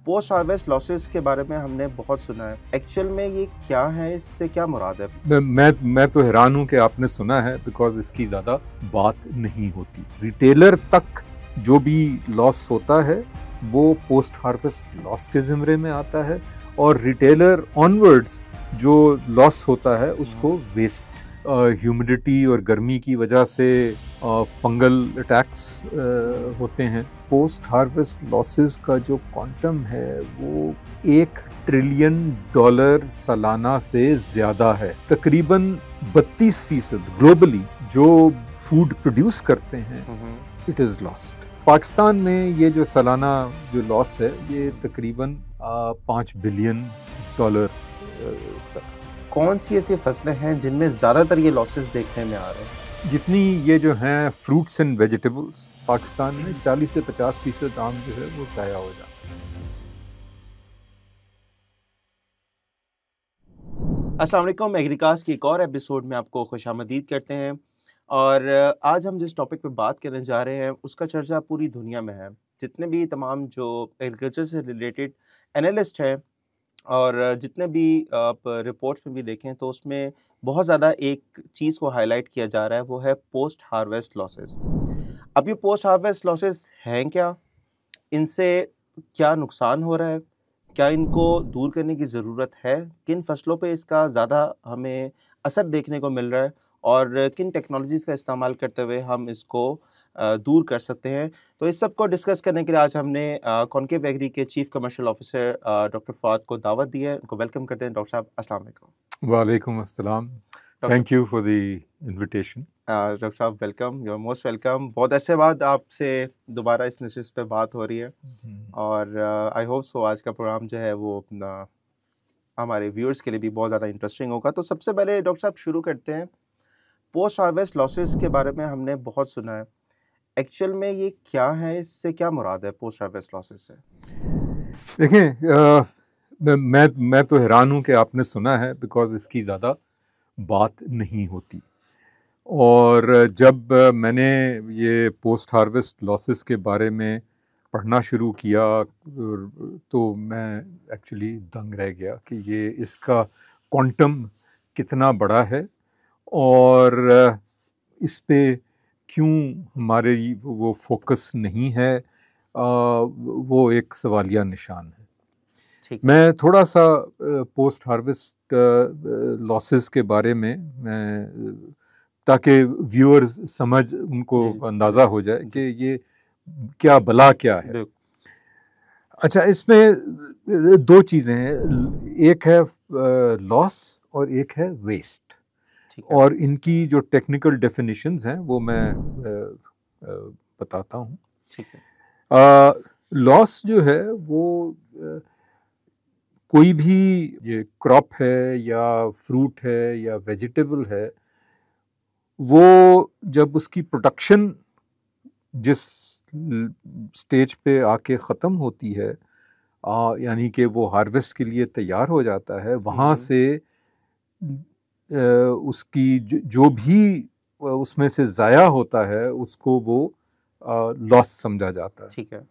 Post harvest losses के बारे में हमने बहुत सुना है। एक्चुअल में ये क्या है, इससे क्या मुराद है? मैं तो हैरान हूं कि आपने सुना है, बिकॉज इसकी ज़्यादा बात नहीं होती। रिटेलर तक जो भी लॉस होता है वो पोस्ट हार्वेस्ट लॉस के ज़िम्मे में आता है, और रिटेलर ऑनवर्ड्स जो लॉस होता है उसको वेस्ट, ह्यूमिडिटी और गर्मी की वजह से फंगल अटैक्स होते हैं। पोस्ट हार्वेस्ट लॉसेस का जो क्वांटम है वो $1 ट्रिलियन सालाना से ज़्यादा है। तकरीबन 32% ग्लोबली जो फूड प्रोड्यूस करते हैं इट इज़ लॉस्ट। पाकिस्तान में ये जो सालाना जो लॉस है ये तकरीबन $5 बिलियन। कौन सी ऐसी फसलें हैं जिनमें ज़्यादातर ये लॉसेस देखने में आ रहे हैं? जितनी ये जो हैं फ्रूट्स एंड वेजिटेबल्स, पाकिस्तान में 40 से 50% दाम जो है वो ज़ाया हो जाता है। अस्सलाम वालेकुम, एग्रीकास्ट की एक और एपिसोड में आपको खुशामदीद करते हैं। और आज हम जिस टॉपिक पे बात करने जा रहे हैं उसका चर्चा पूरी दुनिया में है। जितने भी तमाम जो एग्रीकल्चर से रिलेटेड एनालिस्ट हैं और जितने भी आप रिपोर्ट्स में भी देखें तो उसमें बहुत ज़्यादा एक चीज़ को हाईलाइट किया जा रहा है, वो है पोस्ट हार्वेस्ट लॉसेस। अब ये पोस्ट हार्वेस्ट लॉसेस हैं क्या? इनसे क्या नुकसान हो रहा है? क्या इनको दूर करने की ज़रूरत है? किन फसलों पे इसका ज़्यादा हमें असर देखने को मिल रहा है और किन टेक्नोलॉजीज़ का इस्तेमाल करते हुए हम इसको दूर कर सकते हैं? तो इस सब को डिस्कस करने के लिए आज हमने कॉनकेव एग्री के chief commercial officer doctor Fawad को दावत दी है। उनको वेलकम करते हैं। डॉक्टर साहब अस्सलाम वालेकुम। वालेकुम अस्सलाम। Thank you for the invitation. Doctor साहब welcome, you are most welcome. बहुत अरसे बाद आपसे दोबारा इस नशिस्त पे बात हो रही है और आई होप सो आज का प्रोग्राम जो है वो अपना हमारे व्यूअर्स के लिए भी बहुत ज़्यादा इंटरेस्टिंग होगा। तो सबसे पहले डॉक्टर साहब शुरू करते हैं। पोस्ट हार्वेस्ट लॉसेस के बारे में हमने बहुत सुना है। एक्चुअल में ये क्या है, इससे क्या मुराद है पोस्ट हार्वेस्ट लॉसेस से? देखें, मैं तो हैरान हूँ कि आपने सुना है, बिकॉज इसकी ज़्यादा बात नहीं होती। और जब मैंने ये पोस्ट हार्वेस्ट लॉसेस के बारे में पढ़ना शुरू किया तो मैं एक्चुअली दंग रह गया कि ये इसका क्वांटम कितना बड़ा है और इस पे क्यों हमारे वो फोकस नहीं है, वो एक सवालिया निशान है। मैं थोड़ा सा पोस्ट हार्वेस्ट लॉसेस के बारे में ताकि व्यूअर्स समझ उनको अंदाज़ा हो जाए कि ये क्या बला क्या है। अच्छा, इसमें दो चीज़ें हैं, एक है लॉस और एक है वेस्ट, और इनकी जो टेक्निकल डेफिनेशंस हैं वो मैं बताता हूँ। लॉस जो है वो कोई भी ये क्रॉप है या फ्रूट है या वेजिटेबल है, वो जब उसकी प्रोडक्शन जिस स्टेज पे आके ख़त्म होती है, यानी कि वो हार्वेस्ट के लिए तैयार हो जाता है, वहाँ से उसकी जो भी उसमें से ज़ाया होता है उसको वो लॉस समझा जाता है। ठीक है।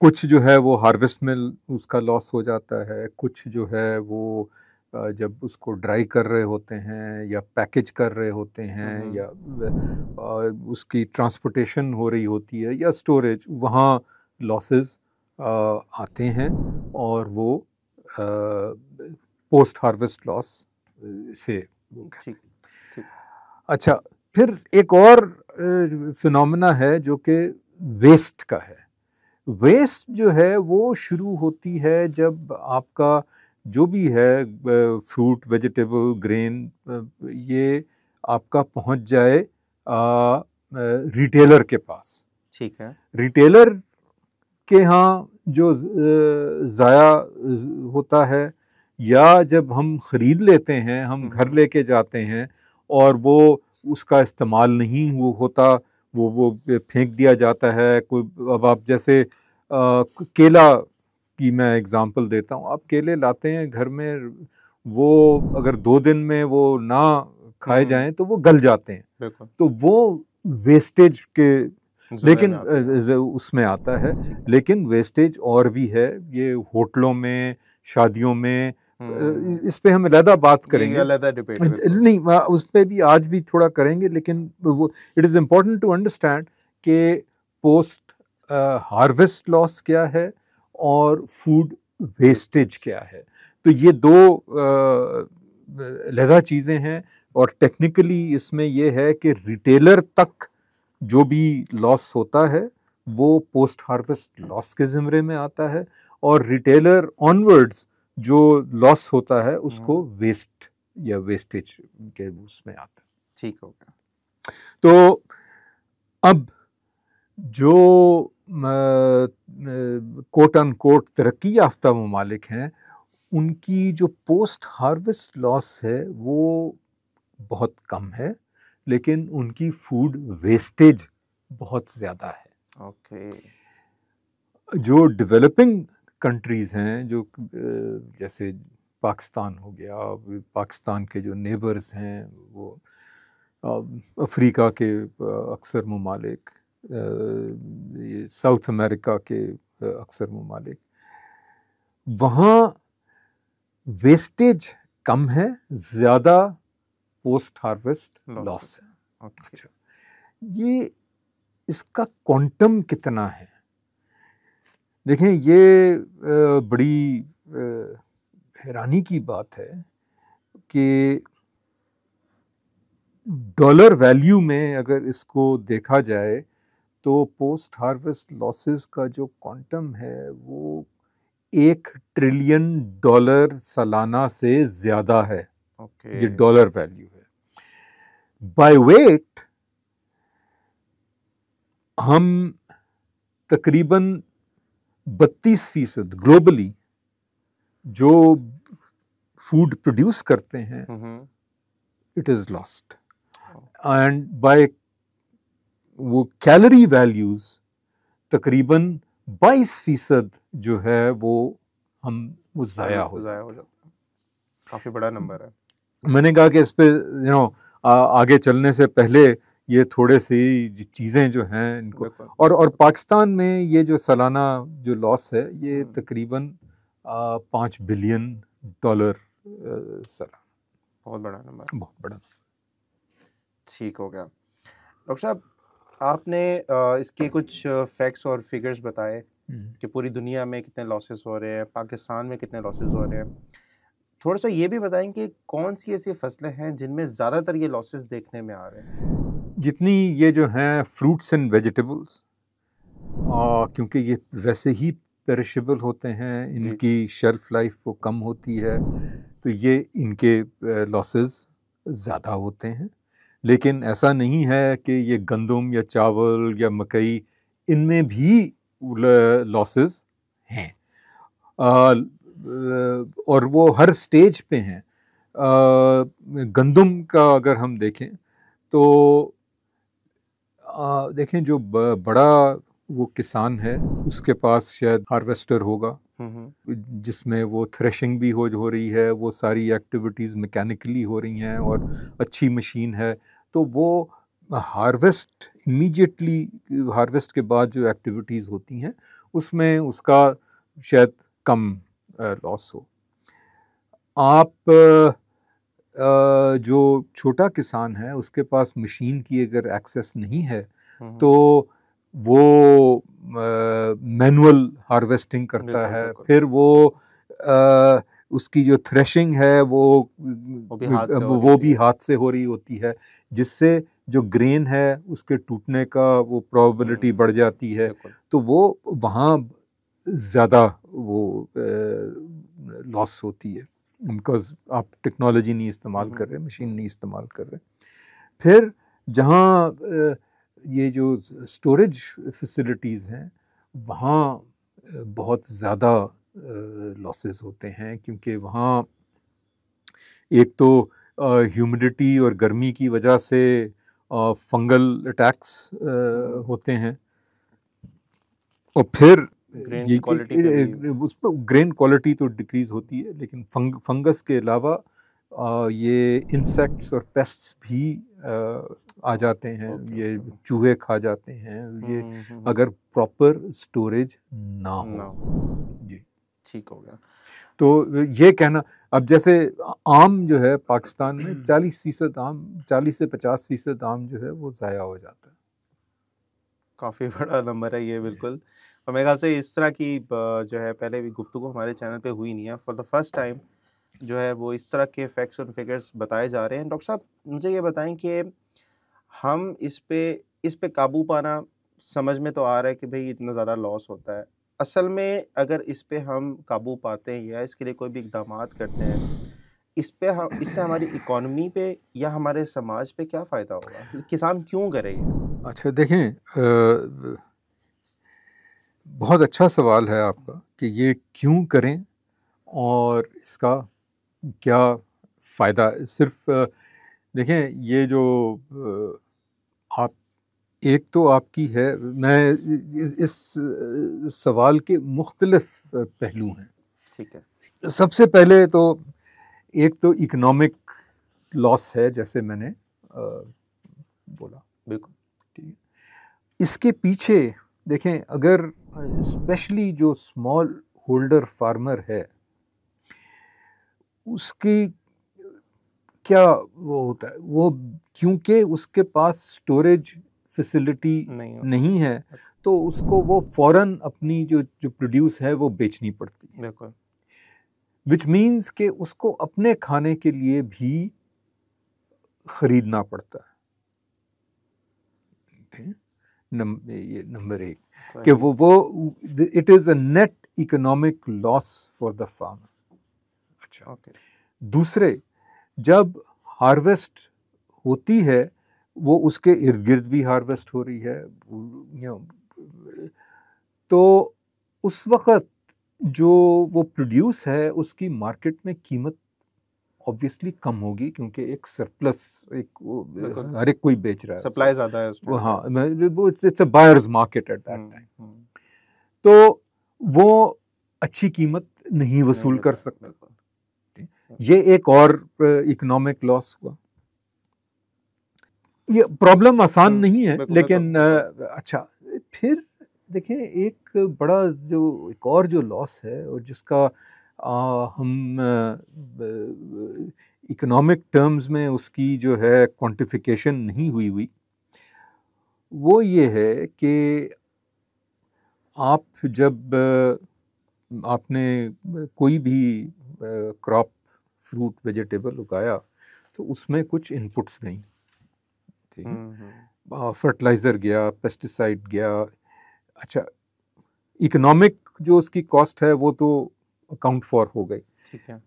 कुछ जो है वो हार्वेस्ट में उसका लॉस हो जाता है, कुछ जो है वो जब उसको ड्राई कर रहे होते हैं या पैकेज कर रहे होते हैं या उसकी ट्रांसपोर्टेशन हो रही होती है या स्टोरेज, वहाँ लॉसेस आते हैं और वो पोस्ट हार्वेस्ट लॉस से। ठीक। अच्छा, फिर एक और फिनोमेना है जो कि वेस्ट का है। वेस्ट जो है वो शुरू होती है जब आपका जो भी है फ्रूट, वेजिटेबल, ग्रेन, ये आपका पहुंच जाए रिटेलर के पास। ठीक है। रिटेलर के यहाँ जो ज़ाया होता है, या जब हम ख़रीद लेते हैं, हम घर लेके जाते हैं और वो उसका इस्तेमाल नहीं होता, वो फेंक दिया जाता है। कोई, अब आप जैसे केला की मैं एग्ज़ाम्पल देता हूँ। आप केले लाते हैं घर में, वो अगर 2 दिन में वो ना खाए जाएं तो वो गल जाते हैं। तो वो वेस्टेज के लेकिन में आती है। उसमें आता है। ठीक है। लेकिन वेस्टेज और भी है, ये होटलों में, शादियों में, हम्म। इस पे हम अलहदा बात ये करेंगे। अलग डिबेट है बिल्कुल। नहीं, उस पे भी आज भी थोड़ा करेंगे, लेकिन वो it is important to understand कि पोस्ट हार्वेस्ट लॉस क्या है और फूड वेस्टेज क्या है। तो ये दो अलहदा चीज़ें हैं, और टेक्निकली इसमें ये है कि रिटेलर तक जो भी लॉस होता है वो पोस्ट हार्वेस्ट लॉस के ज़िम्मे में आता है, और रिटेलर ऑनवर्ड्स जो लॉस होता है उसको वेस्ट या वेस्टेज के उसमें आता है। ठीक हो गया। तो अब जो कोट अन कोट तरक्की याफ्ता ममालिक हैं, उनकी जो पोस्ट हार्वेस्ट लॉस है वो बहुत कम है, लेकिन उनकी फूड वेस्टेज बहुत ज़्यादा है। ओके। जो डेवलपिंग कंट्रीज़ हैं, जो जैसे पाकिस्तान हो गया, पाकिस्तान के जो नेबर्स हैं वो अफ्रीका के अक्सर ममालिक, ये साउथ अमेरिका के अक्सर ममालिक, वहाँ वेस्टेज कम है, ज़्यादा पोस्ट हार्वेस्ट लॉस है। ओके। अच्छा, ये इसका क्वांटम कितना है? देखें, ये बड़ी हैरानी की बात है कि डॉलर वैल्यू में अगर इसको देखा जाए तो पोस्ट हार्वेस्ट लॉसेस का जो क्वांटम है वो $1 ट्रिलियन सालाना से ज़्यादा है। ओके। ये डॉलर वैल्यू है। बाय वेट हम तकरीबन 32% ग्लोबली जो फूड प्रोड्यूस करते हैं, it is lost. And by वो कैलोरी वैल्यूज़ तकरीबन 22% जो है वो वो ज़ाया हो जाता है। काफ़ी बड़ा नंबर है। मैंने कहा कि इस पे आगे चलने से पहले ये थोड़े सी चीज़ें जो हैं इनको, और पाकिस्तान में ये जो सालाना जो लॉस है ये तकरीबन $5 बिलियन सालाना। बहुत बड़ा नंबर, बहुत बड़ा। ठीक हो गया। डॉक्टर साहब, आपने इसके कुछ फैक्ट्स और फिगर्स बताए कि पूरी दुनिया में कितने लॉसेस हो रहे हैं, पाकिस्तान में कितने लॉसेस हो रहे हैं। थोड़ा सा ये भी बताएं कि कौन सी ऐसी फसलें हैं जिनमें ज़्यादातर ये लॉसेस देखने में आ रहे हैं? जितनी ये जो हैं फ्रूट्स एंड वेजिटेबल्स, क्योंकि ये वैसे ही पेरिशेबल होते हैं, इनकी शेल्फ लाइफ वो कम होती है, तो ये इनके लॉसेस ज़्यादा होते हैं। लेकिन ऐसा नहीं है कि ये गंदम या चावल या मकई, इनमें भी लॉसेस हैं, और वो हर स्टेज पे हैं। गंदम का अगर हम देखें तो देखें जो बड़ा वो किसान है उसके पास शायद हार्वेस्टर होगा जिसमें वो थ्रेशिंग भी हो रही है, वो सारी एक्टिविटीज़ मैकेनिकली हो रही हैं और अच्छी मशीन है, तो वो हार्वेस्ट इमीडिएटली हार्वेस्ट के बाद जो एक्टिविटीज़ होती हैं उसमें उसका शायद कम लॉस हो। आप जो छोटा किसान है उसके पास मशीन की अगर एक्सेस नहीं है तो वो मैनुअल हार्वेस्टिंग करता है, फिर वो उसकी जो थ्रेशिंग है वो भी हाथ से हो रही होती है, जिससे जो ग्रेन है उसके टूटने का वो प्रोबेबिलिटी बढ़ जाती है, तो वो वहाँ ज़्यादा वो लॉस होती है, बिकॉज आप टेक्नोलॉजी नहीं इस्तेमाल कर रहे, मशीन नहीं इस्तेमाल कर रहे। फिर जहाँ ये जो स्टोरेज फैसिलिटीज़ हैं वहाँ बहुत ज़्यादा लॉसेस होते हैं, क्योंकि वहाँ एक तो ह्यूमिडिटी और गर्मी की वजह से फंगल अटैक्स होते हैं, और फिर उस पर ग्रेन क्वालिटी तो डिक्रीज़ होती है, लेकिन फंगस के अलावा ये इंसेक्ट्स और पेस्ट्स भी आ जाते हैं, ये चूहे खा जाते हैं, ये अगर प्रॉपर स्टोरेज ना हो। जी, ठीक हो गया। तो ये कहना, अब जैसे आम जो है पाकिस्तान में 40% आम, 40 से 50% आम जो है वो ज़ाया हो जाता है। काफ़ी बड़ा नंबर है ये, बिल्कुल। और मेरे ख्याल से इस तरह की जो है पहले भी गुफ्तगू हमारे चैनल पे हुई नहीं है। फॉर द फर्स्ट टाइम जो है वो इस तरह के फैक्ट्स और फिगर्स बताए जा रहे हैं। डॉक्टर साहब, मुझे ये बताएं कि हम इस पे काबू पाना, समझ में तो आ रहा है कि भई इतना ज़्यादा लॉस होता है। असल में अगर इस पे हम काबू पाते हैं या इसके लिए कोई भी इक़दामात करते हैं, इससे हमारी इकॉनमी पे या हमारे समाज पे क्या फ़ायदा होगा? किसान क्यों करे ये? अच्छा देखें, बहुत अच्छा सवाल है आपका कि ये क्यों करें और इसका क्या फ़ायदा। सिर्फ देखें, ये जो आप, एक तो आपकी है, मैं इस सवाल के मुख्तलिफ पहलू हैं। ठीक है। सबसे पहले तो एक तो इकोनॉमिक लॉस है, जैसे मैंने बोला। बिल्कुल। ठीक है, इसके पीछे देखें, अगर स्पेशली जो स्मॉल होल्डर फार्मर है उसकी क्या वो होता है, वो क्योंकि उसके पास स्टोरेज फैसिलिटी नहीं है, तो उसको वो फ़ौरन अपनी जो प्रोड्यूस है वो बेचनी पड़ती है। बिल्कुल। विच मीन्स कि उसको अपने खाने के लिए भी ख़रीदना पड़ता है। ये नंबर एक कि वो it is a net economic loss for the farmer. अच्छा, दूसरे, जब हार्वेस्ट होती है वो उसके इर्द गिर्द भी हार्वेस्ट हो रही है, तो उस वक़्त जो वो प्रोड्यूस है उसकी मार्केट में कीमत ऑब्वियसली कम होगी, क्योंकि एक सरप्लस, हर एक कोई बेच रहा है, सप्लाई ज़्यादा है उसमें। हाँ, वो it's a buyers market at that time, तो वो अच्छी कीमत नहीं वसूल कर सकता। ये एक और इकोनॉमिक लॉस हुआ। ये प्रॉब्लम आसान नहीं है, लेकिन अच्छा, फिर देखें, एक बड़ा एक और जो लॉस है और जिसका हम इकोनॉमिक टर्म्स में उसकी जो है क्वांटिफिकेशन नहीं हुई, वो ये है कि आप जब आपने कोई भी क्रॉप, फ्रूट, वेजिटेबल उगाया तो उसमें कुछ इनपुट्स गई, ठीक है, फर्टिलाइज़र गया, पेस्टिसाइड गया। अच्छा, इकोनॉमिक जो उसकी कॉस्ट है वो तो अकाउंट फॉर हो गई, ठीक है,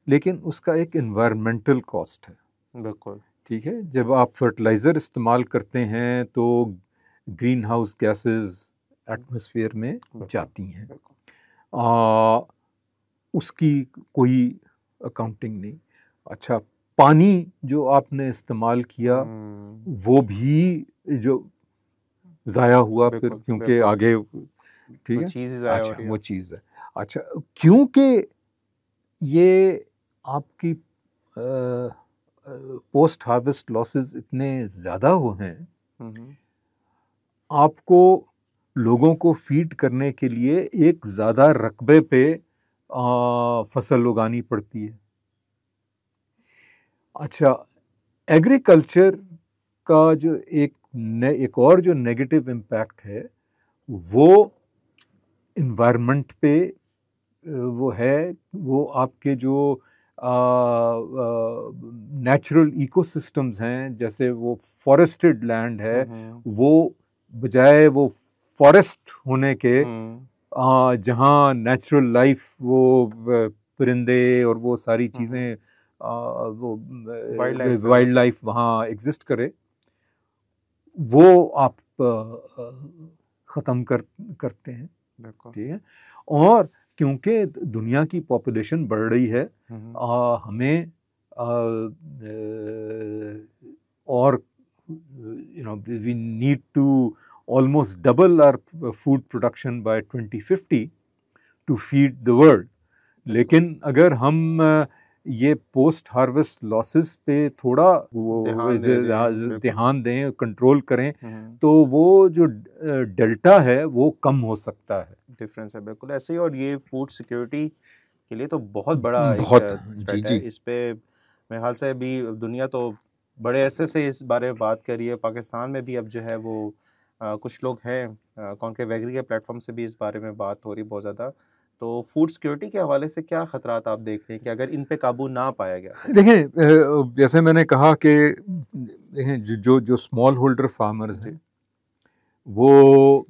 लेकिन उसका एक एनवायरमेंटल कॉस्ट है। बिल्कुल। ठीक है, जब आप फर्टिलाइज़र इस्तेमाल करते हैं तो ग्रीन हाउस गैसेस एटमॉस्फेयर में जाती हैं, उसकी कोई अकाउंटिंग नहीं। अच्छा, पानी जो आपने इस्तेमाल किया वो भी जो ज़ाया हुआ फिर, क्योंकि आगे, ठीक है, अच्छा, वो चीज़ है। अच्छा, क्योंकि ये आपकी पोस्ट हार्वेस्ट लॉसेस इतने ज़्यादा हुए हैं, आपको लोगों को फीड करने के लिए एक ज़्यादा रकबे पे फसल उगानी पड़ती है। अच्छा, एग्रीकल्चर का जो एक और जो नेगेटिव इम्पैक्ट है वो इन्वायरमेंट पे वो है, वो आपके जो नेचुरल इकोसिस्टम्स हैं, जैसे वो फॉरेस्टेड लैंड है, वो बजाय वो फॉरेस्ट होने के जहाँ नेचुरल लाइफ, वो परिंदे और वो सारी चीज़ें, वो वाइल्ड लाइफ वहाँ एग्जिस्ट करे, वो आप ख़त्म करते हैं, ठीक है। और क्योंकि दुनिया की पॉपुलेशन बढ़ रही है, हमें और we need to almost double our food production by 2050 to feed the world. लेकिन अगर हम ये पोस्ट हार्वेस्ट लॉसेस पे थोड़ा वो बिल्कुल। ध्यान दें, कंट्रोल करें, हम्म, तो वो जो डेल्टा है वो कम हो सकता है। डिफरेंस है बिल्कुल ऐसे ही। और ये फूड सिक्योरिटी के लिए तो बहुत बड़ा एक बहुत जी थ्रेट है। जी। इस पे मेरे ख्याल से अभी दुनिया तो बड़े अरसे से इस बारे में बात कर रही है। पाकिस्तान में भी अब जो है वो कुछ लोग हैं कॉन्क्लेव वैगरी के प्लेटफॉर्म से भी इस बारे में बात हो रही है बहुत ज़्यादा। तो फूड सिक्योरिटी के हवाले से क्या खतरात आप देख रहे हैं कि अगर इन पे काबू ना पाया गया तो? देखें, जैसे मैंने कहा कि देखें, जो जो स्मॉल होल्डर फार्मर्स जी। हैं वो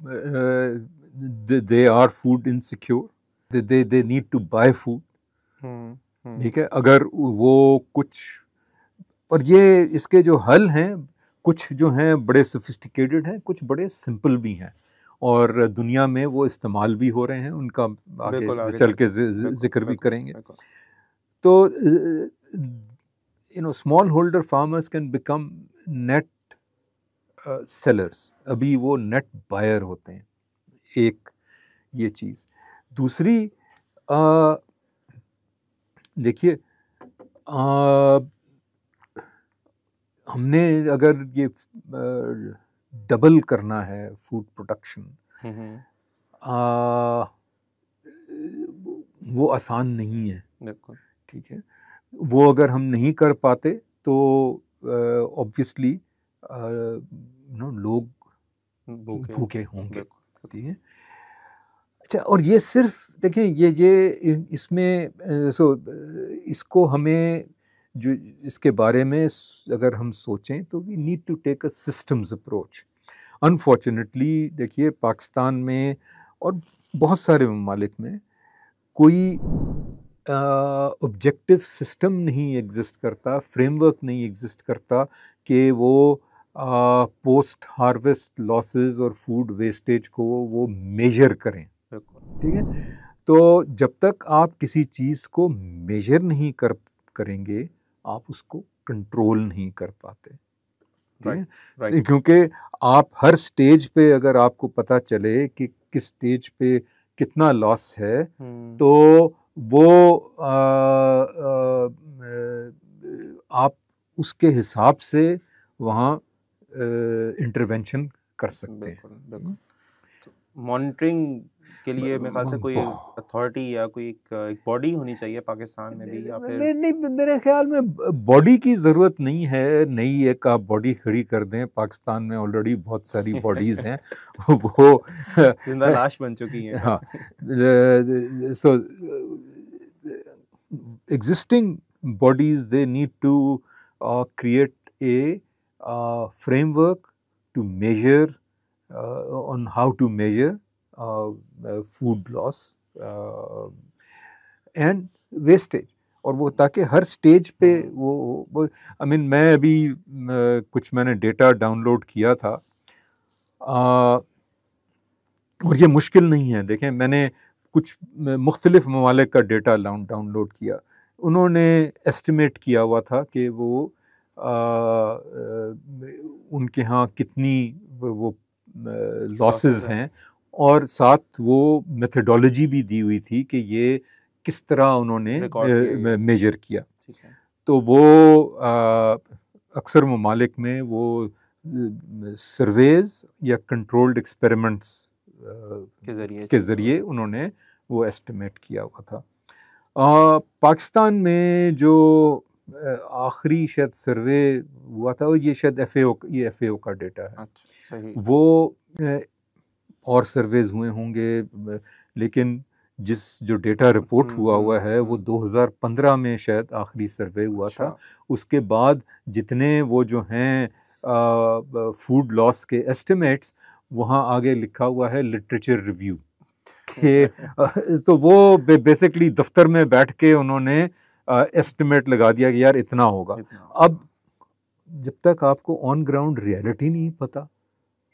they are food insecure, they need to buy food. हम्म, ठीक है, अगर वो कुछ, और ये इसके जो हल हैं, कुछ जो हैं बड़े सोफिस्टिकेटेड हैं, कुछ बड़े सिंपल भी हैं, और दुनिया में वो इस्तेमाल भी हो रहे हैं, उनका आगे बिल्कुल आगे चल के बिल्कुल जिक्र भी बिल्कुल करेंगे। बिल्कुल। तो small holder farmers can become net sellers, अभी वो नेट बायर होते हैं। एक ये चीज़। दूसरी, अ, देखिए, हमने अगर ये डबल करना है फूड प्रोडक्शन, हम्म, वो आसान नहीं है। बिल्कुल। ठीक है, वो अगर हम नहीं कर पाते तो ऑब्वियसली लोग भूखे। भूखे होंगे। बिल्कुल ठीक है। अच्छा, और ये सिर्फ देखें, इसमें इसको हमें जो इसके बारे में अगर हम सोचें तो we need to take a systems approach. Unfortunately देखिए, पाकिस्तान में और बहुत सारे ममालिक में कोई ऑब्जेक्टिव सिस्टम नहीं एग्जिस्ट करता, फ्रेमवर्क नहीं एग्जिस्ट करता कि वो पोस्ट हार्वेस्ट लॉसेस और फूड वेस्टेज को वो मेजर करें। बिल्कुल। ठीक है, तो जब तक आप किसी चीज़ को मेजर नहीं करेंगे, आप उसको कंट्रोल नहीं कर पाते। ठीक राइट है, राइट। क्योंकि आप हर स्टेज पे अगर आपको पता चले कि किस स्टेज पे कितना लॉस है, हम्म, तो वो आप उसके हिसाब से वहाँ इंटरवेंशन कर सकते हैं। बिल्कुल बिल्कुल। तो मॉनिटरिंग के लिए मेरे ख्याल से कोई बहुत अथॉरिटी या कोई एक बॉडी होनी चाहिए पाकिस्तान में भी, या फिर? नहीं, मेरे ख्याल में बॉडी की ज़रूरत नहीं है, नई एक आप बॉडी खड़ी कर दें। पाकिस्तान में ऑलरेडी बहुत सारी बॉडीज़ हैं वो जिंदा लाश बन चुकी हैं। हाँ, सो existing bodies, they need to create a framework to measure on how to measure food loss and wastage, और वो ताकि हर स्टेज पे वो आई मीन मैं अभी कुछ मैंने डेटा डाउनलोड किया था, और ये मुश्किल नहीं है। देखें, मैंने कुछ मुख्तलिफ ममालिक का डेटा डाउनलोड किया। उन्होंने एस्टिमेट किया हुआ था कि वो उनके यहाँ कितनी वो लॉसेस लॉसेस हैं। हैं, और साथ वो मेथडोलॉजी भी दी हुई थी कि ये किस तरह उन्होंने रिकॉर्ड किया गया। मेजर किया। ठीक है। तो वो अक्सर ममालिक में वो सर्वेज या कंट्रोल्ड एक्सपेरिमेंट्स के के चीज़ें ज़रिए होती उन्होंने वो एस्टिमेट किया हुआ था। पाकिस्तान में जो आखिरी शायद सर्वे हुआ था, और ये शायद एफएओ का डेटा है। अच्छा सही। वो और सर्वेज हुए होंगे, लेकिन जिस जो डेटा रिपोर्ट हुआ है वो 2015 में शायद आखिरी सर्वे हुआ था। अच्छा। उसके बाद जितने वो जो हैं फूड लॉस के एस्टिमेट्स, वहाँ आगे लिखा हुआ है लिटरेचर रिव्यू के तो वो बेसिकली दफ्तर में बैठ के उन्होंने एस्टिमेट लगा दिया कि यार इतना होगा। इतना। अब जब तक आपको ऑन ग्राउंड रियलिटी नहीं पता,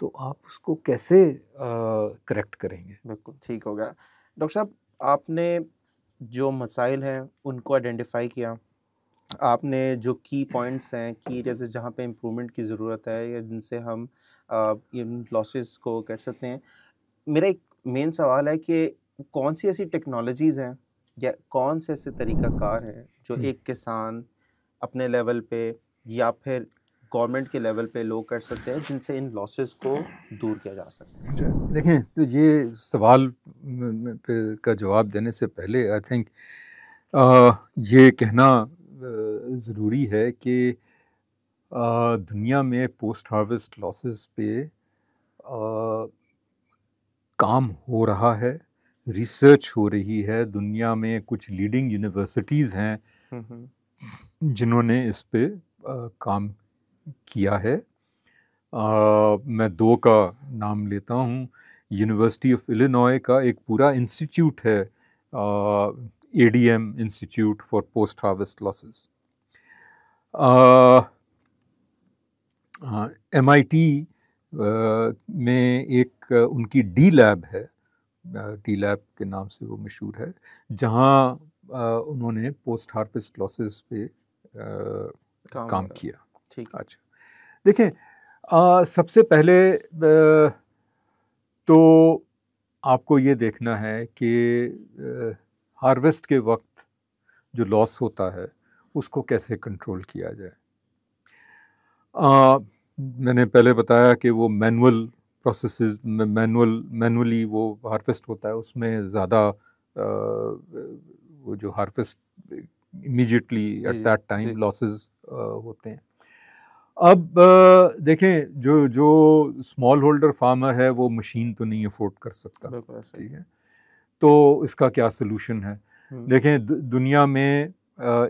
तो आप उसको कैसे करेक्ट करेंगे? बिल्कुल ठीक हो गया। डॉक्टर साहब, आपने जो मसाइल हैं उनको आइडेंटिफाई किया, आपने जो की पॉइंट्स हैं, की एरियाज जहाँ पे इम्प्रूवमेंट की ज़रूरत है या जिनसे हम इन लॉसेस को कर सकते हैं। मेरा एक मेन सवाल है कि कौन सी ऐसी टेक्नोलॉजीज़ हैं या कौन से ऐसे तरीक़ाकार हैं जो एक किसान अपने लेवल पे या फिर गवर्नमेंट के लेवल पे लोग कर सकते हैं जिनसे इन लॉसेस को दूर किया जा सकता है? देखें, तो ये सवाल पे का जवाब देने से पहले आई थिंक ये कहना ज़रूरी है कि दुनिया में पोस्ट हार्वेस्ट लॉसेस पे काम हो रहा है, रिसर्च हो रही है। दुनिया में कुछ लीडिंग यूनिवर्सिटीज़ हैं जिन्होंने इस पे काम किया है। मैं 2 का नाम लेता हूँ। यूनिवर्सिटी ऑफ इलिनॉय का एक पूरा इंस्टीट्यूट है, ADM institute for post harvest losses. MIT में एक उनकी डी लैब है, डी लैब के नाम से वो मशहूर है, जहाँ उन्होंने पोस्ट हार्वेस्ट लॉसेस पे काम किया। ठीक। अच्छा, देखें, सबसे पहले तो आपको ये देखना है कि हार्वेस्ट के वक्त जो लॉस होता है उसको कैसे कंट्रोल किया जाए। मैंने पहले बताया कि वो मैनुअल प्रोसेसेस, मैनुअली वो हार्वेस्ट होता है, उसमें ज़्यादा वो जो harvest immediately at that time losses होते हैं। अब देखें, जो स्मॉल होल्डर फार्मर है वो मशीन तो नहीं अफोर्ड कर सकता, ठीक है, तो इसका क्या सलूशन है? देखें, दुनिया में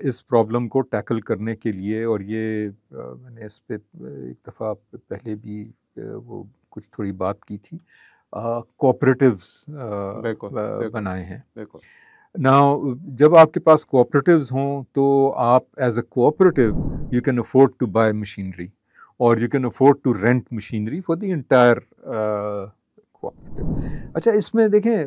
इस प्रॉब्लम को टैकल करने के लिए, और ये मैंने इस पे एक दफ़ा पहले भी वो कुछ थोड़ी बात की थी, कोऑपरेटिव्स बनाए हैं। नाउ जब आपके पास कोऑपरेटिव्स हों तो आप as a cooperative you can afford to buy machinery, और you can afford to rent machinery for the entire cooperative. अच्छा, इसमें देखें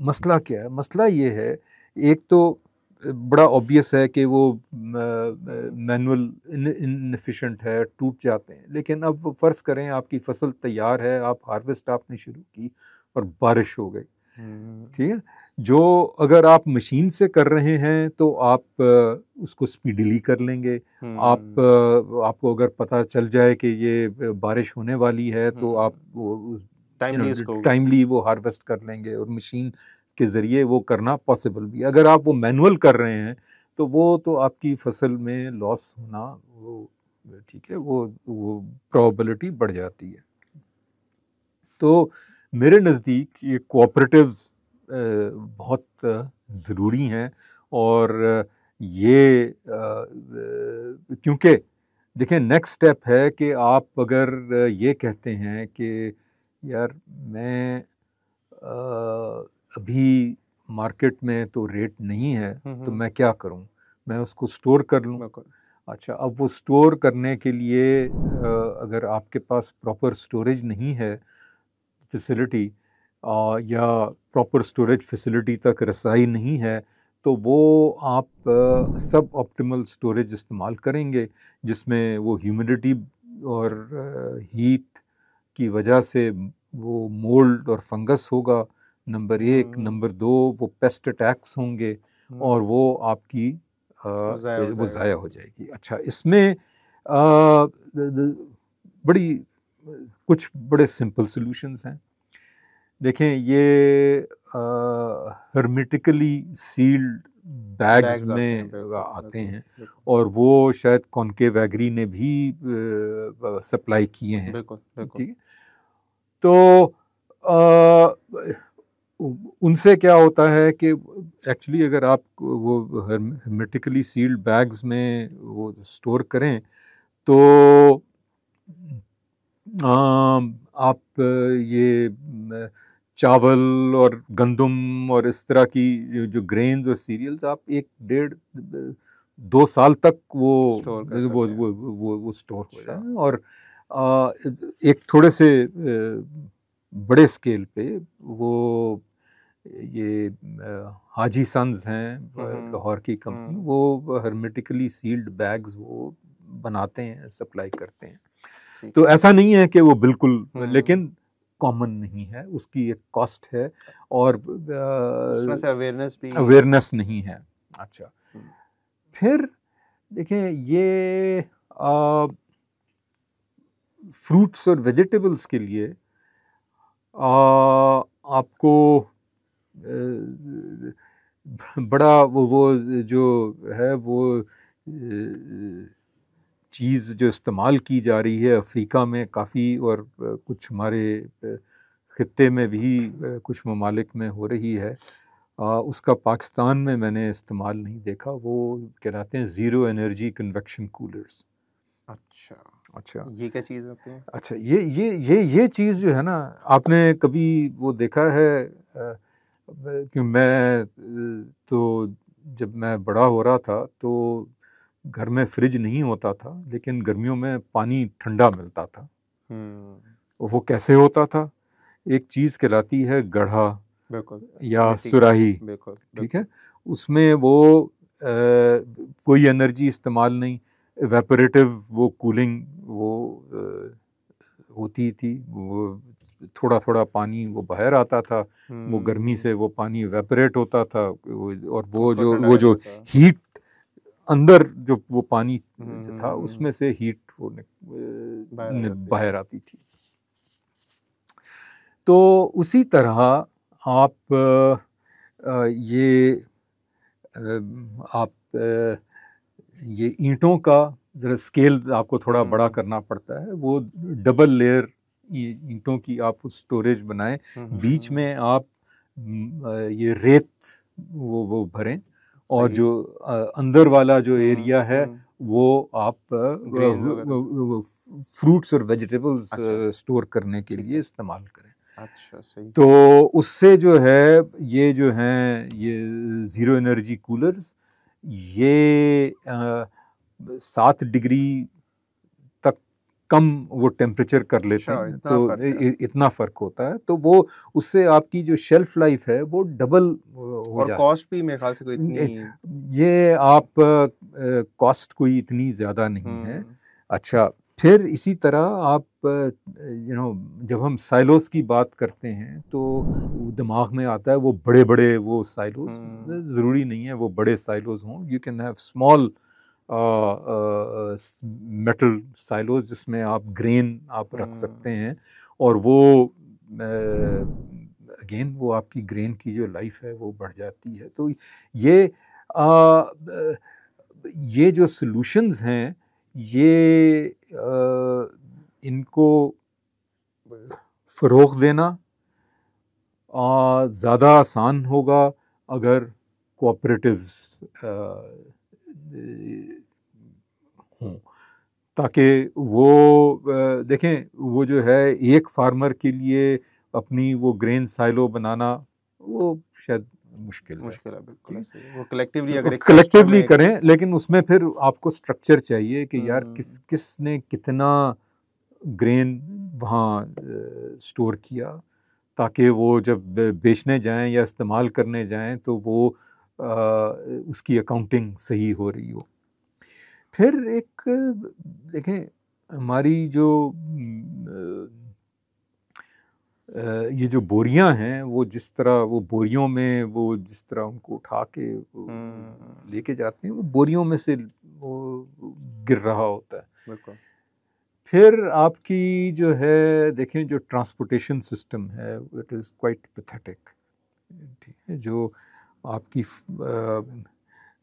मसला क्या है? मसला ये है, एक तो बड़ा ऑब्वियस है कि वो मैनुअल इनएफिशिएंट है, टूट जाते हैं। लेकिन अब फ़र्ज़ करें आपकी फसल तैयार है, आप हार्वेस्ट आपने शुरू की और बारिश हो गई, ठीक है, जो अगर आप मशीन से कर रहे हैं तो आप उसको स्पीडीली कर लेंगे। आपको अगर पता चल जाए कि ये बारिश होने वाली है तो आप टाइमली वो हार्वेस्ट कर लेंगे, और मशीन के ज़रिए वो करना पॉसिबल भी। अगर आप वो मैनुअल कर रहे हैं तो वो तो आपकी फसल में लॉस होना, वो ठीक है, वो प्रोबेबिलिटी बढ़ जाती है। तो मेरे नज़दीक ये कोऑपरेटिव्स बहुत ज़रूरी हैं, और ये क्योंकि देखें, नेक्स्ट स्टेप है कि आप अगर ये कहते हैं कि यार मैं अभी मार्केट में तो रेट नहीं है, तो मैं क्या करूं? मैं उसको स्टोर कर लूं। अच्छा, अब वो स्टोर करने के लिए अगर आपके पास प्रॉपर स्टोरेज नहीं है फैसिलिटी, या प्रॉपर स्टोरेज फैसिलिटी तक रसाई नहीं है, तो वो आप सब ऑप्टिमल स्टोरेज इस्तेमाल करेंगे, जिसमें वो ह्यूमिडिटी और हीट की वजह से वो मोल्ड और फंगस होगा, नंबर 1। नंबर 2, वो पेस्ट अटैक्स होंगे, और वो आपकी वो ज़ाया हो जाएगी। अच्छा, इसमें बड़ी कुछ बड़े सिंपल सॉल्यूशंस हैं। देखें, ये हर्मेटिकली सील्ड बैग्स में आते हैं, और वो शायद कॉनकेव एग्री ने भी सप्लाई किए हैं, ठीक है। तो उनसे क्या होता है कि एक्चुअली अगर आप वो हर्मेटिकली सील्ड बैग्स में वो स्टोर करें तो आप ये चावल और गंदम और इस तरह की जो ग्रेन्स और सीरियल्स आप 1-1.5-2 साल तक वो स्टोर हो जाए। और एक थोड़े से बड़े स्केल पे वो ये हाजी सन्स हैं, लाहौर की कंपनी, वो हर्मेटिकली सील्ड बैग्स वो बनाते हैं, सप्लाई करते हैं। तो ऐसा नहीं है कि वो बिल्कुल, लेकिन कॉमन नहीं है, उसकी एक कॉस्ट है और उसमें से अवेयरनेस नहीं है। अच्छा, हम्म, फिर देखें ये फ्रूट्स और वेजिटेबल्स के लिए आपको बड़ा वो जो है वो चीज़ जो इस्तेमाल की जा रही है अफ्रीका में काफ़ी, और कुछ हमारे ख़ित्ते में भी कुछ ममालिक में हो रही है, उसका पाकिस्तान में मैंने इस्तेमाल नहीं देखा। वो कहलाते हैं ज़ीरो एनर्जी कन्वेक्शन कूलर्स। अच्छा, ये क्या चीज़ होती है? अच्छा, ये चीज़ जो है ना, आपने कभी वो देखा है कि मैं तो जब मैं बड़ा हो रहा था तो घर में फ्रिज नहीं होता था, लेकिन गर्मियों में पानी ठंडा मिलता था। वो कैसे होता था? एक चीज़ कहलाती है गढ़ा बिल्कुल, या मिट्टी का, सुराही, बिल्कुल, ठीक है? उसमें वो कोई एनर्जी इस्तेमाल नहीं, इवेपोरेटिव वो कूलिंग वो होती थी। वो थोड़ा-थोड़ा पानी वो बाहर आता था, वो गर्मी से वो पानी इवेपोरेट होता था, और उसको ठंडा वो कर जो देता था। हीट अंदर जो वो पानी जो था हम्म, उसमें से हीट वो बाहर आ जाती है। बाहर आती थी। तो उसी तरह आप ये आप ये ईंटों का ज़रा स्केल आपको थोड़ा बड़ा करना पड़ता है। वो डबल लेयर ईंटों की आप स्टोरेज बनाएं, बीच में आप ये रेत वो भरें, और सही। जो अंदर वाला जो एरिया है हम्म, वो आप ग्रेन वगैरह। फ्रूट्स और वेजिटेबल्स अच्छा, स्टोर करने के ठीक लिए है। इस्तेमाल करें। अच्छा, सही। तो उससे जो है ये जो हैं ये ज़ीरो एनर्जी कूलर्स, ये 7 डिग्री तक कम वो टेम्परेचर कर लेते अच्छा, हैं, इतना तो फ़र्क है। इतना फ़र्क होता है। तो वो उससे आपकी जो शेल्फ लाइफ है वो डबल हो और जाती कॉस्ट भी मेरे ख्याल से कोई है। इतनी। ये आप कॉस्ट कोई इतनी ज़्यादा नहीं है। हम्म, अच्छा, फिर इसी तरह आप जब हम साइलोस की बात करते हैं तो दिमाग में आता है वो बड़े-बड़े वो साइलोस। ज़रूरी नहीं है वो बड़े साइलोस हों, you can have small metal silos जिसमें आप ग्रेन आप रख सकते हैं, और वो अगेन वो आपकी ग्रेन की जो लाइफ है वो बढ़ जाती है। तो ये ये जो सॉल्यूशंस हैं ये इनको फ़रोग़ देना ज़्यादा आसान होगा अगर कोऑपरेटिव्स हों, ताकि वो देखें वो जो है एक फार्मर के लिए अपनी वो ग्रेन साइलो बनाना वो शायद मुश्किल है। मुश्किल है, बिल्कुल ठीक ऐसे ही। वो कलेक्टिवली है, अगर एक क्लस्टर कलेक्टिवली में। करें, लेकिन उसमें फिर आपको स्ट्रक्चर चाहिए कि यार हम्म, किसने कितना ग्रेन वहाँ स्टोर किया, ताकि वो जब बेचने जाएं या इस्तेमाल करने जाएं तो वो उसकी अकाउंटिंग सही हो रही हो। फिर एक देखें हमारी जो ये जो बोरियां हैं वो जिस तरह वो बोरियों में वो जिस तरह उनको उठा के वो हम्म, लेके जाते हैं, वो बोरियों में से वो गिर रहा होता है। बिल्कुल। फिर आपकी जो है देखें जो ट्रांसपोर्टेशन सिस्टम है इट इज़ क्वाइट पैथेटिक, ठीक है? जो आपकी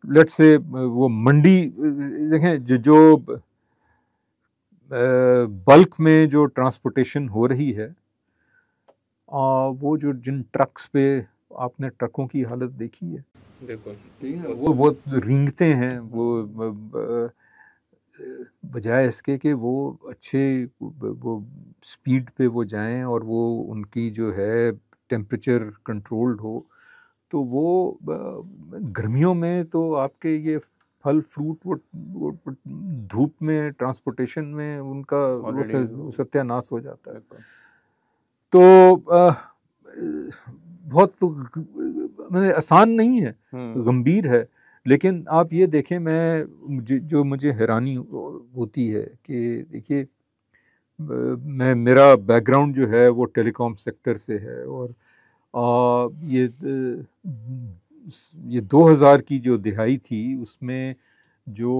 लेट्स से वो मंडी देखें जो बल्क में जो ट्रांसपोर्टेशन हो रही है, वो जो जिन ट्रक्स पे आपने ट्रकों की हालत देखी है, बिल्कुल। ठीक है? वो रेंगते हैं, वो बजाय इसके कि वो अच्छे वो स्पीड पे वो जाएं और वो उनकी जो है टेम्परेचर कंट्रोल्ड हो, तो वो गर्मियों में तो आपके ये फल फ्रूट वो धूप में ट्रांसपोर्टेशन में उनका वो ऑलरेडी। सत्यानाश हो जाता है। बिल्कुल। तो बहुत मतलब आसान नहीं है, गंभीर है। लेकिन आप ये देखें, मुझे हैरानी होती है कि देखिए मेरा बैकग्राउंड जो है वो टेलीकॉम सेक्टर से है, और ये 2000 की जो दिहाई थी उसमें जो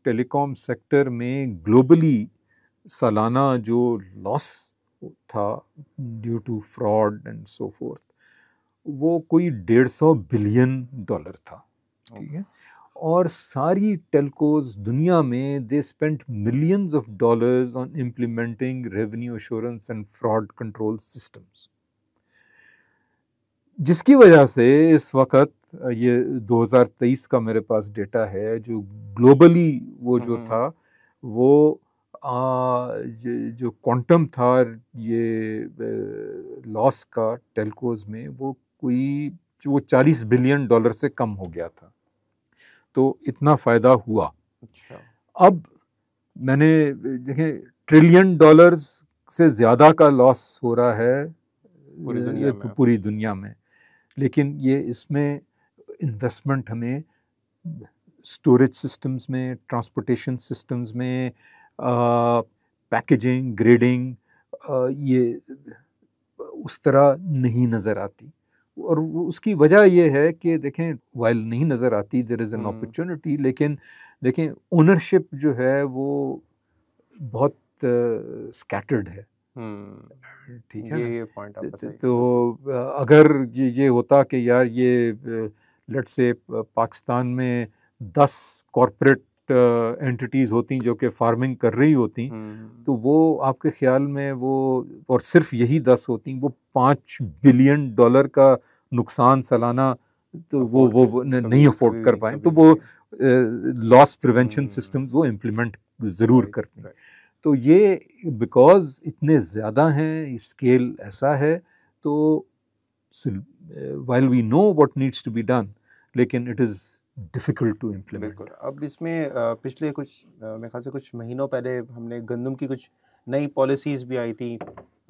टेलीकॉम सेक्टर में ग्लोबली सालाना जो लॉस था due to fraud and so forth, वो कोई $150 बिलियन था, ठीक है। और सारी टेलकोज दुनिया में they spent millions of dollars on implementing revenue assurance and fraud control systems, जिसकी वजह से इस वक्त ये 2023 का मेरे पास डेटा है, जो ग्लोबली वो जो था वो जो क्वांटम था ये लॉस का टेलकोज में, वो कोई वो $40 बिलियन से कम हो गया था। तो इतना फ़ायदा हुआ। अच्छा। अब मैंने देखें $1 ट्रिलियन से ज़्यादा का लॉस हो रहा है पूरी दुनिया में, लेकिन ये इसमें इन्वेस्टमेंट हमें स्टोरेज सिस्टम्स में, ट्रांसपोर्टेशन सिस्टम्स में, पैकेजिंग, ग्रेडिंग, ये उस तरह नहीं नज़र आती। और उसकी वजह ये है कि देखें, वाइल नहीं नज़र आती देयर इज़ एन अपॉर्चुनिटी, लेकिन देखें ओनरशिप जो है वो बहुत स्कैटर्ड है, ठीक है ये पॉइंट आपका सही। तो अगर ये होता कि यार ये लेट्स से पाकिस्तान में 10 कॉरपोरेट एंटिटीज़ होती जो कि फार्मिंग कर रही होती, तो वो आपके ख्याल में वो, और सिर्फ यही 10 होती, वो $5 बिलियन का नुकसान सालाना तो वो नहीं अफोर्ड कर पाए, तो वो लॉस प्रिवेंशन सिस्टम्स वो इम्प्लीमेंट ज़रूर करते हैं। तो ये बिकॉज इतने ज़्यादा हैं, स्केल ऐसा है, तो while we know what needs to be done, लेकिन it is difficult to implement. बिल्कुल। अब इसमें पिछले कुछ मेरे ख्याल से कुछ महीनों पहले हमने गंदम की कुछ नई पॉलिसीज़ भी आई थी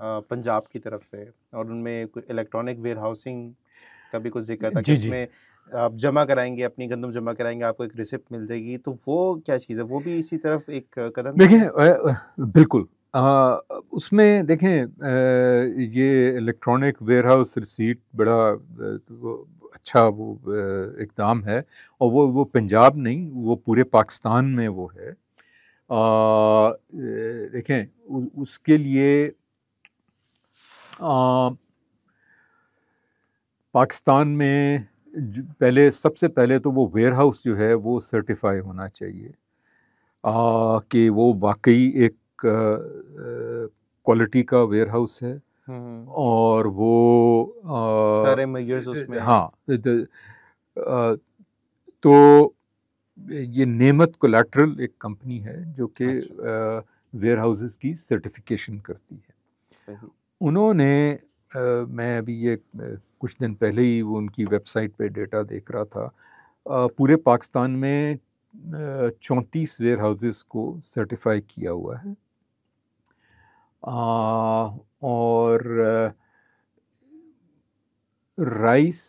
पंजाब की तरफ से, और उनमें कुछ इलेक्ट्रॉनिक वेयर हाउसिंग का भी कुछ जिक्र था कि उसमें आप जमा कराएंगे, अपनी गंदम जमा कराएंगे, आपको एक रिसिप्ट मिल जाएगी। तो वो क्या चीज़ है? वो भी इसी तरफ एक कदम? देखें बिल्कुल उसमें देखें ये इलेक्ट्रॉनिक वेयर हाउस रिसीट बड़ा अच्छा वो इक़दाम है, और वो पंजाब नहीं, वो पूरे पाकिस्तान में वो है। देखें उसके लिए पाकिस्तान में सबसे पहले तो वो वेयर हाउस जो है वो सर्टिफाई होना चाहिए कि वो वाकई एक क्वालिटी का वेयर हाउस है, और वो सारे मेजर्स उसमें। हाँ, तो ये नेमत कोलैटरल एक कंपनी है जो कि वेयर हाउसेस की सर्टिफिकेशन करती है। सही। उन्होंने मैं अभी ये कुछ दिन पहले ही वो उनकी वेबसाइट पे डेटा देख रहा था, पूरे पाकिस्तान में 34 वेयर हाउसेस को सर्टिफाई किया हुआ है, और राइस,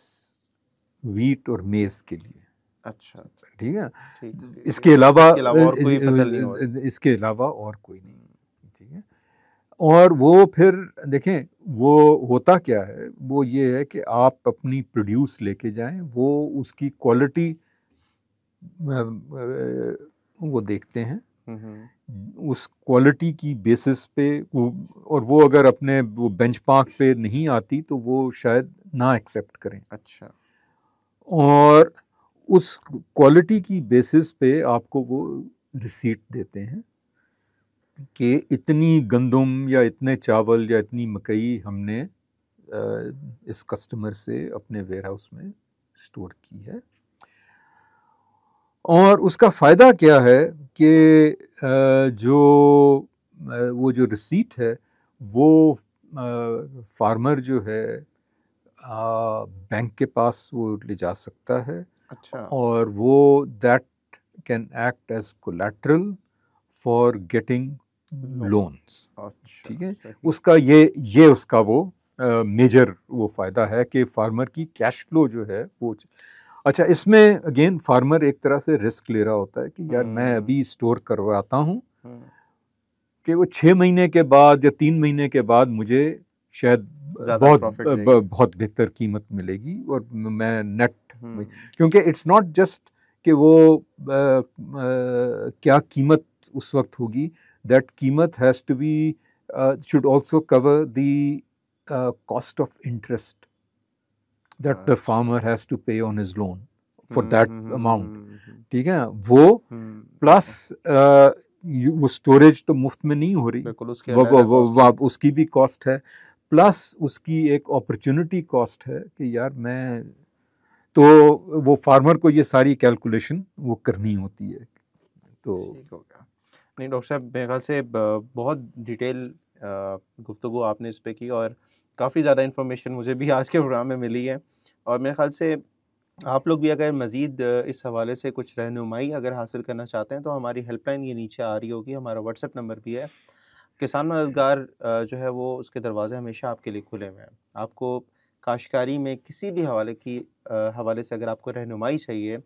वीट और मेज़ के लिए। अच्छा, ठीक है। इसके अलावा और कोई फसल नहीं होती। इसके अलावा और कोई नहीं, ठीक है। और वो फिर देखें वो होता क्या है, वो ये है कि आप अपनी प्रोड्यूस लेके जाएं, वो उसकी क्वालिटी वो देखते हैं, उस क्वालिटी की बेसिस पे और वो अगर अपने वो बेंचमार्क पे नहीं आती तो वो शायद ना एक्सेप्ट करें। अच्छा। और उस क्वालिटी की बेसिस पे आपको वो रिसीट देते हैं कि इतनी गंदम या इतने चावल या इतनी मकई हमने इस कस्टमर से अपने वेयर हाउस में स्टोर की है। और उसका फ़ायदा क्या है कि वो जो रिसीट है वो फार्मर जो है बैंक के पास वो ले जा सकता है। अच्छा। और वो that can act as collateral for getting loans. ठीक है, उसका ये उसका वो मेजर वो फ़ायदा है कि फार्मर की कैश फ्लो जो है वो। अच्छा, इसमें अगेन फार्मर एक तरह से रिस्क ले रहा होता है कि यार मैं अभी स्टोर करवाता हूँ कि वो 6 महीने के बाद या 3 महीने के बाद मुझे शायद ज़्यादा प्रॉफिट देगी। बहुत बेहतर कीमत मिलेगी और मैं नेट, हम्म, क्योंकि इट्स नॉट जस्ट कि वो क्या कीमत उस वक्त होगी, दैट कीमत has to be should also cover the cost of interest that the अच्छा। Farmer has to pay on his loan for hmm, that hmm, amount, ठीक है। वो प्लस वो स्टोरेज तो मुफ्त में नहीं हो रही, बिल्कुल, उसके अलग कॉस्ट है। उसकी भी कॉस्ट है, प्लस उसकी एक अपॉर्चुनिटी कॉस्ट है कि यार मैं, तो वो फार्मर को ये सारी कैलकुलेशन वो करनी होती है। तो ठीक हो गया। नहीं डॉक्टर साहब, मेरे ख्याल से बहुत डिटेल गुफ्तगू आपने इस पे की और काफ़ी ज़्यादा इन्फॉर्मेशन मुझे भी आज के प्रोग्राम में मिली है। और मेरे ख्याल से आप लोग भी अगर मज़ीद इस हवाले से कुछ रहनुमाई अगर हासिल करना चाहते हैं तो हमारी हेल्पलाइन ये नीचे आ रही होगी, हमारा व्हाट्सएप नंबर भी है। किसान मददगार जो है वो उसके दरवाज़े हमेशा आपके लिए खुले हुए हैं। आपको काश्तकारी में किसी भी हवाले से अगर आपको रहनुमाई चाहिए,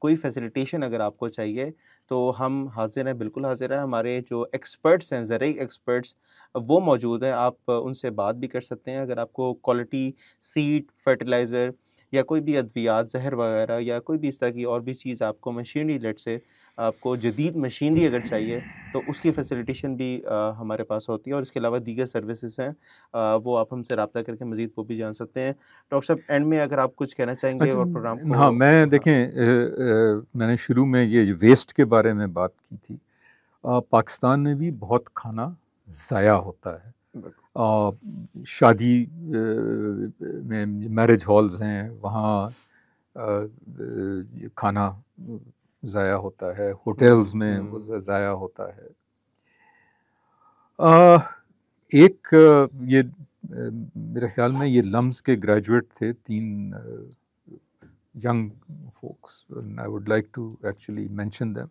कोई फैसिलिटेशन अगर आपको चाहिए, तो हम हाज़िर हैं, बिल्कुल हाज़िर हैं। हमारे जो एक्सपर्ट्स हैं, ज़रूरी एक्सपर्ट्स, वो मौजूद हैं। आप उनसे बात भी कर सकते हैं। अगर आपको क्वालिटी सीड, फर्टिलाइज़र या कोई भी अद्वियात, ज़हर वगैरह या कोई भी इस तरह की और भी चीज़ आपको मशीनरी लेट से आपको जदीद मशीनरी अगर चाहिए, तो उसकी फैसिलिटेशन भी हमारे पास होती है और इसके अलावा दीगर सर्विसेज़ हैं, वो आप हमसे रब्ता करके मज़ीद वो भी जान सकते हैं। डॉक्टर साहब, एंड में अगर आप कुछ कहना चाहेंगे अच्छा, और प्रोग्राम हाँ, को। मैं हाँ, देखें, मैंने शुरू में ये वेस्ट के बारे में बात की थी। पाकिस्तान में भी बहुत खाना ज़ाया होता है। बिल्कुल। शादी में मैरिज हॉल्स हैं, वहाँ ये खाना ज़ाया होता है, होटल्स में वो ज़ाया होता है। एक ये मेरे ख्याल में ये लम्स के ग्रेजुएट थे, 3 young folks, I would like to actually mention them.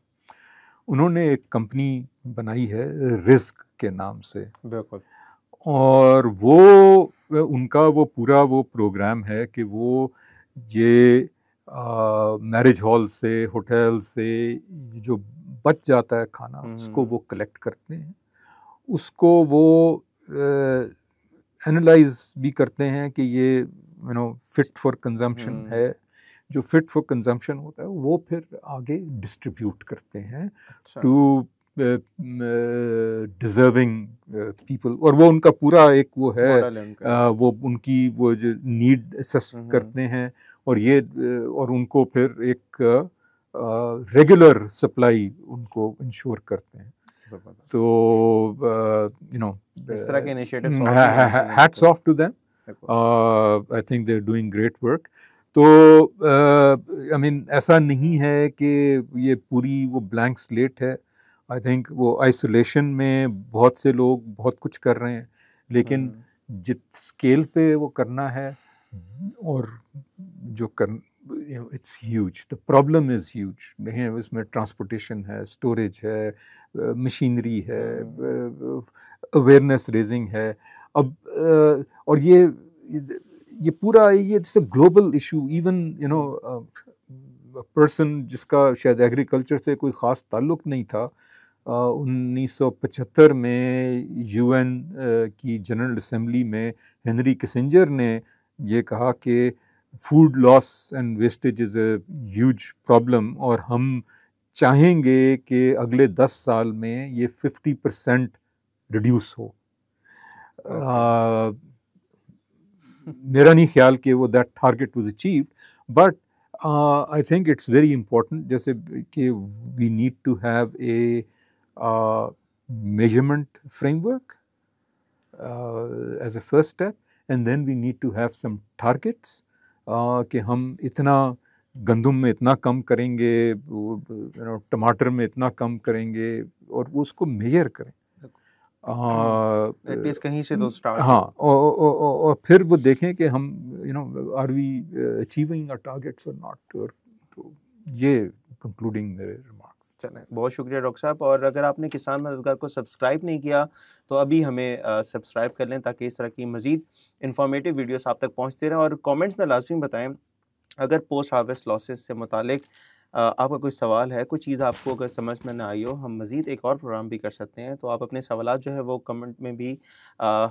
उन्होंने एक कंपनी बनाई है रिस्क के नाम से, बिल्कुल। और वो उनका वो पूरा वो प्रोग्राम है कि वो ये मैरिज हॉल से, होटल से जो बच जाता है खाना, उसको वो कलेक्ट करते हैं, उसको वो एनालाइज भी करते हैं कि ये फिट फॉर कंजम्पशन है। जो फिट फॉर कंजम्पशन होता है वो फिर आगे डिस्ट्रीब्यूट करते हैं अच्छा। टू डिजर्विंग पीपल, और वो उनका पूरा एक वो है, मॉडल है उनका। वो उनकी वो जो नीड असेस करते हैं, और ये और उनको फिर एक रेगुलर सप्लाई उनको इंश्योर करते हैं। तो इस तरह के इनिशिएटिव्स और भी होने चाहिए हैट्स बिल्कुल। ऑफ टू देम, बिल्कुल। I think they are doing great work. तो आई मीन ऐसा नहीं है कि ये पूरी वो ब्लैंक स्लेट है। आई थिंक वो आइसोलेशन में बहुत से लोग बहुत कुछ कर रहे हैं, लेकिन जिस स्केल पे वो करना है और जो कर, it's huge, the problem is huge. देखें, उसमें ट्रांसपोर्टेशन है, स्टोरेज है, मशीनरी है, अवेयरनेस रेजिंग है। अब और ये पूरा ये it's a global issue. Even person जिसका शायद एग्रीकल्चर से कोई ख़ास ताल्लुक़ नहीं था, 1975 में यूएन की जनरल असेंबली में हेनरी किसिंजर ने ये कहा कि food loss and wastage is a huge problem, और हम चाहेंगे कि अगले 10 साल में ये 50% रिड्यूस हो। मेरा नहीं ख्याल कि वो that target was achieved, but I think it's very important, जैसे कि we need to have a measurement framework as a first step, and then we need to have some targets कि हम इतना गंदम में इतना कम करेंगे, टमाटर में इतना कम करेंगे, और उसको मेजर करें। एटलीस्ट कहीं से तो स्टार्ट हाँ, हो। और फिर वो देखें कि हम are we achieving our targets और नॉट। तो ये कंक्लूडिंग मेरे रिमार्क्स। चलें, बहुत शुक्रिया डॉक्टर साहब। और अगर आपने किसान मददगार को सब्सक्राइब नहीं किया तो अभी हमें सब्सक्राइब कर लें, ताकि इस तरह की मज़ीद इन्फॉर्मेटिव वीडियोस आप तक पहुंचते रहें। और कमेंट्स में लाजमी बताएं अगर पोस्ट हार्वेस्ट लॉसेस से मुतालिक आपका कोई सवाल है, कोई चीज़ आपको अगर समझ में ना आई हो, हम मज़ीद एक और प्रोग्राम भी कर सकते हैं। तो आप अपने सवालात जो है वो कमेंट में भी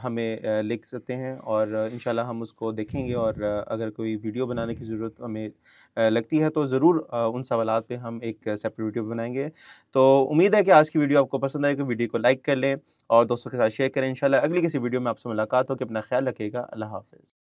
हमें लिख सकते हैं और इंशाल्लाह हम उसको देखेंगे और अगर कोई वीडियो बनाने की ज़रूरत हमें लगती है तो ज़रूर उन सवालात पे हम एक सेपरेट वीडियो बनाएँगे। तो उम्मीद है कि आज की वीडियो आपको पसंद आएगी, वीडियो को लाइक कर लें और दोस्तों के साथ शेयर करें। इंशाल्लाह अगली किसी वीडियो में आपसे मुलाकात होगी। अपना ख़्याल रखिएगा। अल्लाह हाफ़िज़।